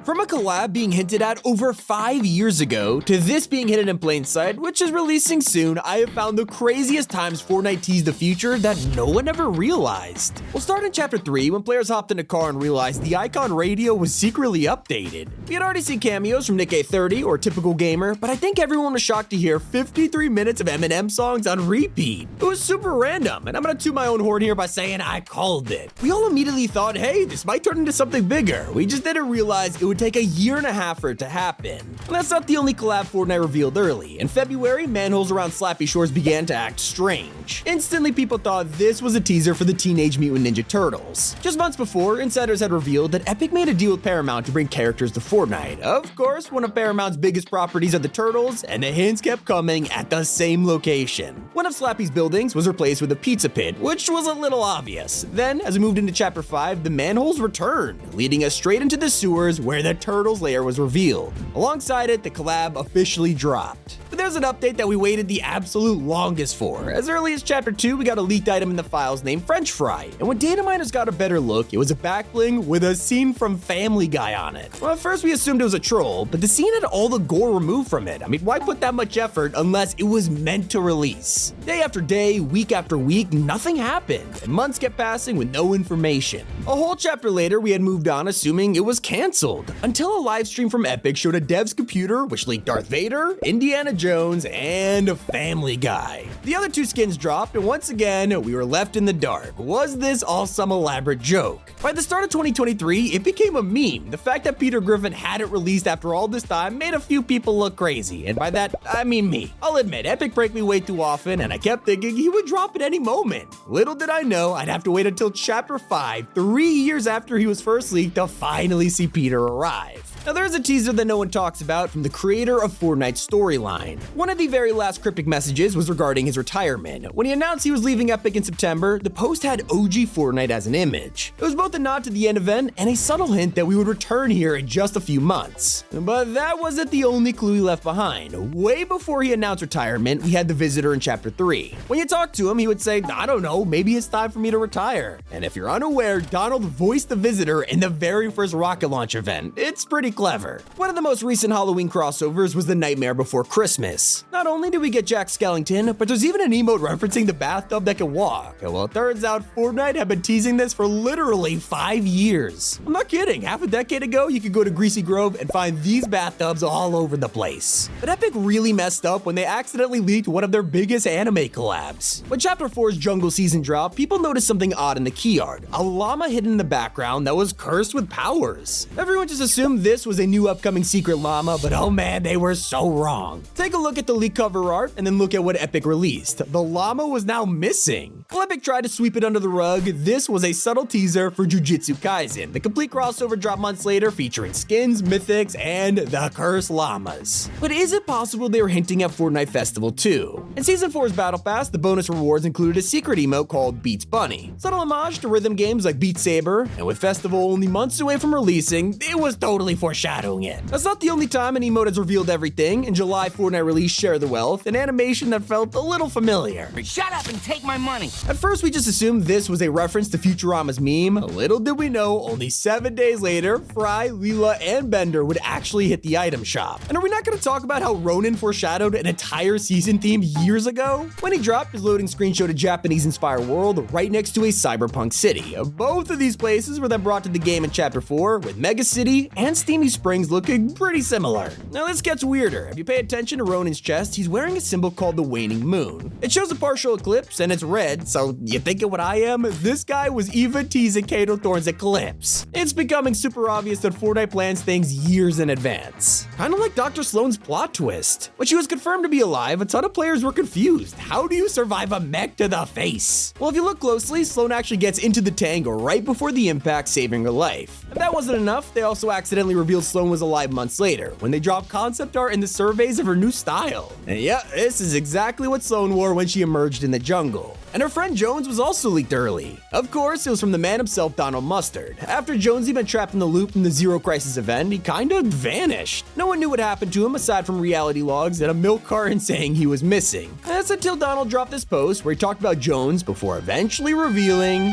From a collab being hinted at over 5 years ago to this being hidden in plain sight, which is releasing soon, I have found the craziest times Fortnite teased the future that no one ever realized. We'll start in Chapter 3 when players hopped in a car and realized the icon radio was secretly updated. We had already seen cameos from Nick A30 or Typical Gamer, but I think everyone was shocked to hear 53 minutes of Eminem songs on repeat. It was super random, and I'm gonna toot my own horn here by saying I called it. We all immediately thought, hey, this might turn into something bigger. We just didn't realize it would take a year and a half for it to happen. And that's not the only collab Fortnite revealed early. In February, manholes around Slappy Shores began to act strange. Instantly, people thought this was a teaser for the Teenage Mutant Ninja Turtles. Just months before, insiders had revealed that Epic made a deal with Paramount to bring characters to Fortnite. Of course, one of Paramount's biggest properties are the Turtles, and the hints kept coming at the same location. One of Slappy's buildings was replaced with a pizza pit, which was a little obvious. Then, as we moved into Chapter 5, the manholes returned, leading us straight into the sewers where the Turtles lair was revealed. Alongside it, the collab officially dropped. But there's an update that we waited the absolute longest for. As early as Chapter 2, we got a leaked item in the files named French Fry, and when data miners got a better look, it was a back bling with a scene from Family Guy on it. Well, at first we assumed it was a troll, but the scene had all the gore removed from it. I mean, why put that much effort unless it was meant to release? Day after day, week after week, nothing happened, and months kept passing with no information. A whole chapter later, we had moved on assuming it was canceled, until a live stream from Epic showed a dev's computer which leaked Darth Vader, Indiana Jones, and Family Guy. The other two skins dropped, and once again, we were left in the dark. Was this all some elaborate joke? By the start of 2023, it became a meme. The fact that Peter Griffin hadn't released after all this time made a few people look crazy, and by that, I mean me. I'll admit, Epic break me way too often, and I kept thinking he would drop at any moment. Little did I know I'd have to wait until Chapter 5, 3 years after he was first leaked, to finally see Peter arrive. Now there's a teaser that no one talks about from the creator of Fortnite's storyline. One of the very last cryptic messages was regarding his retirement. When he announced he was leaving Epic in September, the post had OG Fortnite as an image. It was both a nod to the end event and a subtle hint that we would return here in just a few months. But that wasn't the only clue he left behind. Way before he announced retirement, we had the visitor in Chapter 3. When you talked to him, he would say, I don't know, maybe it's time for me to retire. And if you're unaware, Donald voiced the visitor in the very first rocket launch event. It's pretty clever. One of the most recent Halloween crossovers was The Nightmare Before Christmas. Not only did we get Jack Skellington, but there's even an emote referencing the bathtub that can walk. Well, it turns out Fortnite had been teasing this for literally 5 years. I'm not kidding, half a decade ago, you could go to Greasy Grove and find these bathtubs all over the place. But Epic really messed up when they accidentally leaked one of their biggest anime collabs. When Chapter 4's Jungle Season dropped, people noticed something odd in the key art, a llama hidden in the background that was cursed with powers. Everyone just assumed this was a new upcoming secret llama, but oh man, they were so wrong. Take a look at the leak cover art and then look at what Epic released. The llama was now missing. While Epic tried to sweep it under the rug, this was a subtle teaser for Jujutsu Kaisen. The complete crossover dropped months later featuring skins, mythics, and the cursed llamas. But is it possible they were hinting at Fortnite Festival too? In Season 4's Battle Pass, the bonus rewards included a secret emote called Beats Bunny. Subtle homage to rhythm games like Beat Saber, and with Festival only months away from releasing, it was totally foreshadowing it. That's not the only time an emote has revealed everything. In July, Fortnite released Share the Wealth, an animation that felt a little familiar. Shut up and take my money! At first, we just assumed this was a reference to Futurama's meme. Little did we know, only 7 days later, Fry, Leela, and Bender would actually hit the item shop. And are we not going to talk about how Ronan foreshadowed an entire season theme years ago? When he dropped, his loading screen showed a Japanese-inspired world right next to a cyberpunk city. Both of these places were then brought to the game in Chapter 4, with Mega City and Steamy Springs looking pretty similar. Now this gets weirder. If you pay attention to Ronan's chest, he's wearing a symbol called the waning moon. It shows a partial eclipse and it's red, so you thinking what I am? This guy was even teasing Kato Thorne's eclipse. It's becoming super obvious that Fortnite plans things years in advance. Kinda like Dr. Sloan's plot twist. When she was confirmed to be alive, a ton of players were confused. How do you survive a mech to the face? Well, if you look closely, Sloan actually gets into the tank right before the impact, saving her life. If that wasn't enough, they also accidentally revealed Sloan was alive months later, when they dropped concept art in the surveys of her new style. And yeah, this is exactly what Sloan wore when she emerged in the jungle. And her friend Jones was also leaked early. Of course, it was from the man himself, Donald Mustard. After Jonesy been trapped in the loop from the Zero Crisis event, he kinda vanished. No one knew what happened to him aside from reality logs and a milk carton saying he was missing. That's until Donald dropped this post where he talked about Jones before eventually revealing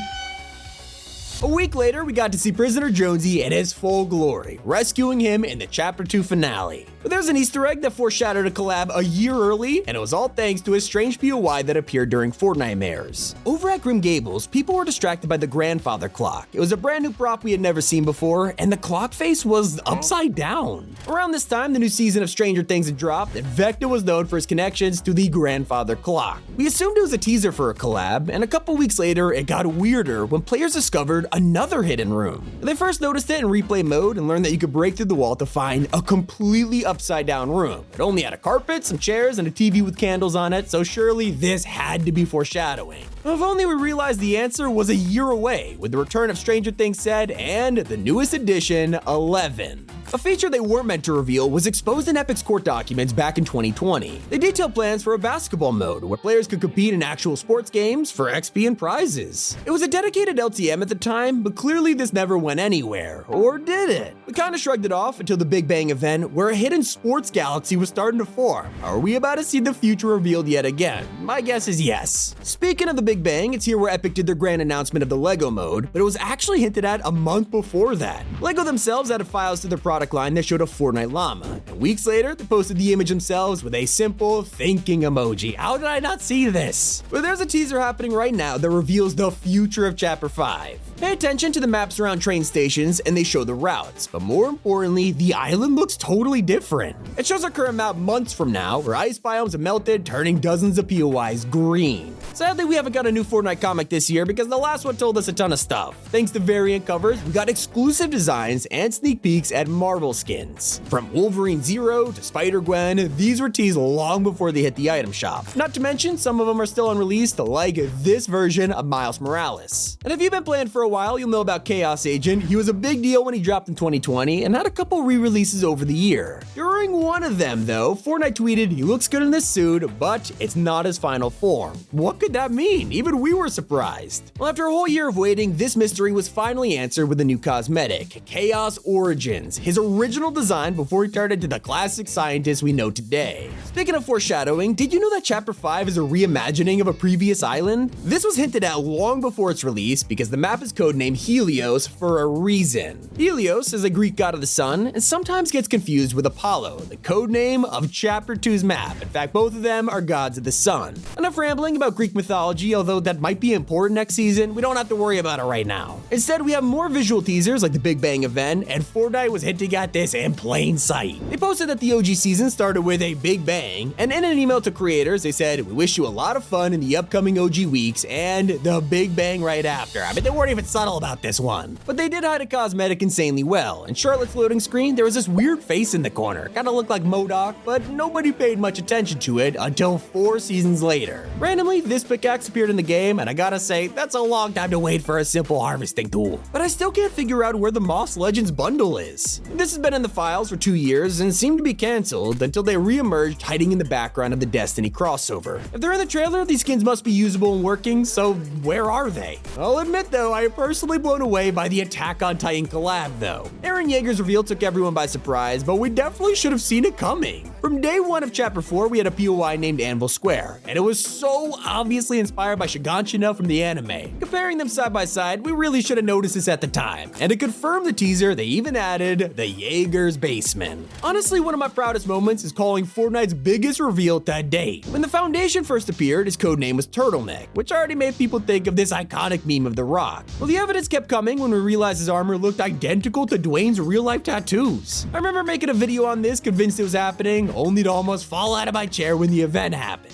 A week later, we got to see Prisoner Jonesy in his full glory, rescuing him in the Chapter 2 finale. But there's an Easter egg that foreshadowed a collab a year early, and it was all thanks to a strange POI that appeared during Fortnite Mares. Over at Grim Gables, people were distracted by the grandfather clock. It was a brand new prop we had never seen before, and the clock face was upside down. Around this time, the new season of Stranger Things had dropped, and Vecna was known for his connections to the grandfather clock. We assumed it was a teaser for a collab, and a couple weeks later, it got weirder when players discovered another hidden room. They first noticed it in replay mode and learned that you could break through the wall to find a completely upside down room. It only had a carpet, some chairs, and a TV with candles on it, so surely this had to be foreshadowing. If only we realized the answer was a year away, with the return of Stranger Things said and the newest edition, 11. A feature they weren't meant to reveal was exposed in Epic's court documents back in 2020. They detailed plans for a basketball mode where players could compete in actual sports games for XP and prizes. It was a dedicated LTM at the time, but clearly this never went anywhere. Or did it? We kinda shrugged it off until the Big Bang event where a hidden sports galaxy was starting to form. Are we about to see the future revealed yet again? My guess is yes. Speaking of the Big Bang, it's here where Epic did their grand announcement of the LEGO mode, but it was actually hinted at a month before that. LEGO themselves added files to their product line that showed a Fortnite llama, and weeks later, they posted the image themselves with a simple thinking emoji. How did I not see this? But there's a teaser happening right now that reveals the future of Chapter 5. Pay attention to the maps around train stations and they show the routes, but more importantly, the island looks totally different. It shows our current map months from now, where ice biomes have melted, turning dozens of POIs green. Sadly, we haven't got a new Fortnite comic this year because the last one told us a ton of stuff. Thanks to variant covers, we got exclusive designs and sneak peeks at Marvel skins. From Wolverine Zero to Spider-Gwen, these were teased long before they hit the item shop. Not to mention, some of them are still unreleased, like this version of Miles Morales. And if you've been playing for a while, you'll know about Chaos Agent. He was a big deal when he dropped in 2020 and had a couple re-releases over the year. During one of them, though, Fortnite tweeted, "He looks good in this suit, but it's not his final form." What could that mean? Even we were surprised. Well, after a whole year of waiting, this mystery was finally answered with a new cosmetic, Chaos Origins, his original design before he turned into the classic scientist we know today. Speaking of foreshadowing, did you know that Chapter 5 is a reimagining of a previous island? This was hinted at long before its release because the map is codenamed Helios for a reason. Helios is a Greek god of the sun and sometimes gets confused with Apollo, the codename of Chapter 2's map. In fact, both of them are gods of the sun. Enough rambling about Greek mythology, although that might be important next season, we don't have to worry about it right now. Instead, we have more visual teasers like the Big Bang event, and Fortnite was hinting at this in plain sight. They posted that the OG season started with a Big Bang, and in an email to creators, they said, "We wish you a lot of fun in the upcoming OG weeks," and the Big Bang right after. I mean, they weren't even subtle about this one. But they did hide a cosmetic insanely well. In Charlotte's loading screen, there was this weird face in the corner. Kinda looked like MODOK, but nobody paid much attention to it until 4 seasons later. Randomly, this pickaxe appeared in the game, and I gotta say, that's a long time to wait for a simple harvesting tool. But I still can't figure out where the Moss Legends bundle is. This has been in the files for 2 years and seemed to be cancelled until they re-emerged hiding in the background of the Destiny crossover. If they're in the trailer, these skins must be usable and working, so where are they? I'll admit though, I am personally blown away by the Attack on Titan collab though. Eren Yeager's reveal took everyone by surprise, but we definitely should have seen it coming. From day 1 of Chapter 4, we had a POI named Anvil Square, and it was so obviously inspired by Shiganshina from the anime. Comparing them side by side, we really should have noticed this at the time. And to confirm the teaser, they even added the Jaeger's basement. Honestly, one of my proudest moments is calling Fortnite's biggest reveal to date. When the Foundation first appeared, his codename was Turtleneck, which already made people think of this iconic meme of The Rock. Well, the evidence kept coming when we realized his armor looked identical to Dwayne's real-life tattoos. I remember making a video on this, convinced it was happening, only to almost fall out of my chair when the event happened.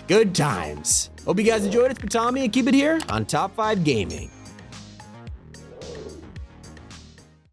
Good times. Hope you guys enjoyed it. It's Tommy, and keep it here on Top 5 Gaming.